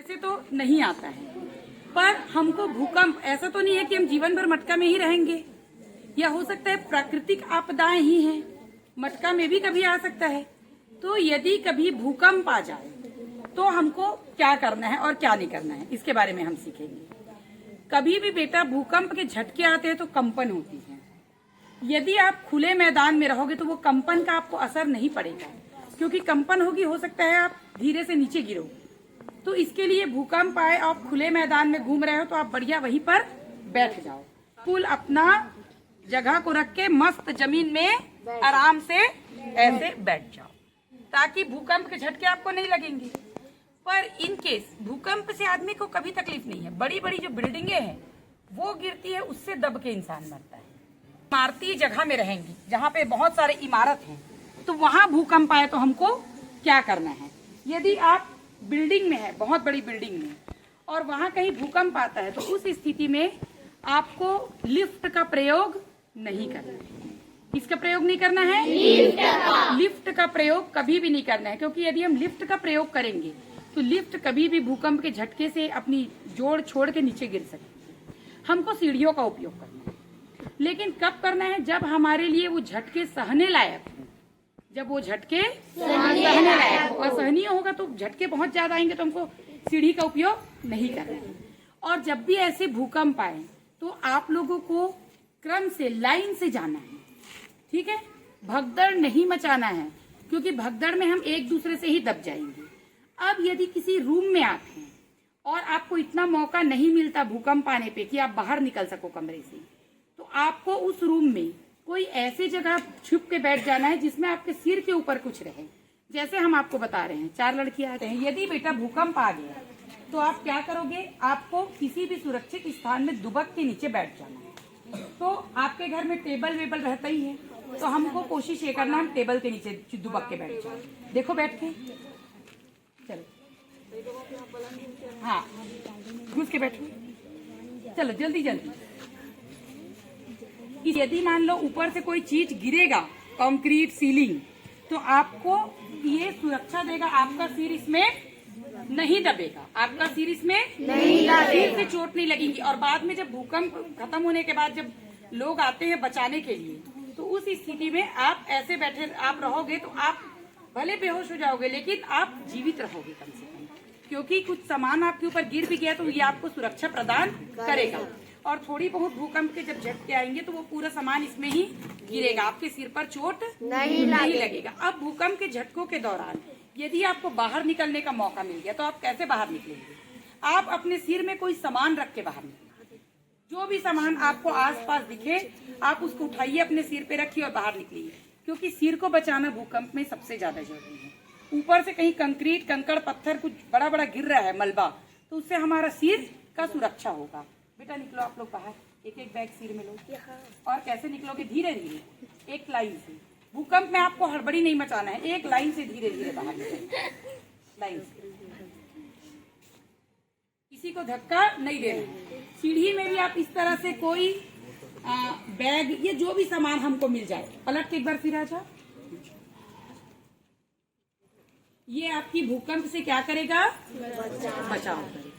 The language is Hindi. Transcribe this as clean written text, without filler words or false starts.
वैसे तो नहीं आता है, पर हमको भूकंप ऐसा तो नहीं है कि हम जीवन भर मटका में ही रहेंगे, या हो सकता है प्राकृतिक आपदाएं ही हैं, मटका में भी कभी आ सकता है। तो यदि कभी भूकंप आ जाए तो हमको क्या करना है और क्या नहीं करना है, इसके बारे में हम सीखेंगे। कभी भी बेटा भूकंप के झटके आते हैं तो कंपन होती है। यदि आप खुले मैदान में रहोगे तो वो कंपन का आपको असर नहीं पड़ेगा, क्योंकि कंपन होगी, हो सकता है आप धीरे से नीचे गिरो। तो इसके लिए भूकंप आए, आप खुले मैदान में घूम रहे हो तो आप बढ़िया वहीं पर बैठ जाओ, बिल्कुल अपना जगह को रख के मस्त जमीन में आराम से ऐसे बैठ जाओ, ताकि भूकंप के झटके आपको नहीं लगेंगे। पर इन केस भूकंप से आदमी को कभी तकलीफ नहीं है। बड़ी बड़ी जो बिल्डिंगे हैं वो गिरती है, उससे दब के इंसान मरता है। इमारती जगह में रहेंगी जहाँ पे बहुत सारे इमारत हैं, तो वहां भूकंप आए तो हमको क्या करना है। यदि आप बिल्डिंग में है, बहुत बड़ी बिल्डिंग में, और वहां कहीं भूकंप आता है, तो उस स्थिति में आपको लिफ्ट का प्रयोग नहीं करना है। किसका प्रयोग नहीं करना है? लिफ्ट का प्रयोग कभी भी नहीं करना है, क्योंकि यदि हम लिफ्ट का प्रयोग करेंगे तो लिफ्ट कभी भी भूकंप के झटके से अपनी जोड़ छोड़ के नीचे गिर सकती है। हमको सीढ़ियों का उपयोग करना है, लेकिन कब करना है? जब हमारे लिए वो झटके सहने लायक हो। जब वो झटके सहने लायक हो, असहनीय होगा तो झटके बहुत ज्यादा आएंगे तो हमको सीढ़ी का उपयोग नहीं करना है। और जब भी ऐसे भूकंप आए तो आप लोगों को क्रम से, लाइन से जाना है, ठीक है? भगदड़ नहीं मचाना है, क्योंकि भगदड़ में हम एक दूसरे से ही दब जाएंगे। अब यदि किसी रूम में आप हैं और आपको इतना मौका नहीं मिलता भूकंप आने पे कि आप बाहर निकल सको कमरे से, तो आपको उस रूम में कोई ऐसी जगह छुप के बैठ जाना है जिसमें आपके सिर के ऊपर कुछ रहे। जैसे हम आपको बता रहे हैं, 4 लड़कियां आते हैं। यदि बेटा भूकंप आ गया तो आप क्या करोगे? आपको किसी भी सुरक्षित स्थान में दुबक के नीचे बैठ जाना है। तो आपके घर में टेबल वेबल रहता ही है, तो हमको कोशिश ये करना है हम टेबल के नीचे दुबक के बैठ जाए। देखो बैठ के, चलो, हाँ घुस के बैठो, चलो जल्दी जल्दी। यदि मान लो ऊपर से कोई चीज गिरेगा, कंक्रीट, सीलिंग, तो आपको ये सुरक्षा देगा, आपका सिर इसमें नहीं दबेगा, आपका सिर इसमें नहीं लगेगा, सिर से चोट नहीं लगेगी। और बाद में जब भूकंप खत्म होने के बाद जब लोग आते हैं बचाने के लिए, तो उस स्थिति में आप ऐसे बैठे आप रहोगे तो आप भले बेहोश हो जाओगे, लेकिन आप जीवित रहोगे कम से कम, क्योंकि कुछ सामान आपके ऊपर गिर भी गया तो ये आपको सुरक्षा प्रदान करेगा। और थोड़ी बहुत भूकंप के जब झटके आएंगे तो वो पूरा सामान इसमें ही गिरेगा, आपके सिर पर चोट नहीं लगेगा। अब भूकंप के झटकों के दौरान यदि आपको बाहर निकलने का मौका मिल गया तो आप कैसे बाहर निकलेंगे? आप अपने सिर में कोई सामान रख के बाहर निकलेंगे। जो भी सामान आपको आसपास दिखे आप उसको उठाइए, अपने सिर पे रखिए और बाहर निकलिए, क्योंकि सिर को बचाना भूकंप में सबसे ज्यादा जरूरी है। ऊपर से कहीं कंक्रीट, कंकड़, पत्थर कुछ बड़ा बड़ा गिर रहा है, मलबा, तो उससे हमारा सिर का सुरक्षा होगा। बेटा निकलो आप लोग बाहर, एक एक बैग सिर में लो। और कैसे निकलोगे? धीरे धीरे, एक लाइन से। भूकंप में आपको हड़बड़ी नहीं मचाना है, एक लाइन से धीरे धीरे बाहर निकलो, लाइन से, किसी को धक्का नहीं देना। सीढ़ी में भी आप इस तरह से कोई बैग, ये जो भी सामान हमको मिल जाए, पलट के एक बार फिर आ जाओ। ये आपकी भूकंप से क्या करेगा? बचाव करेगा।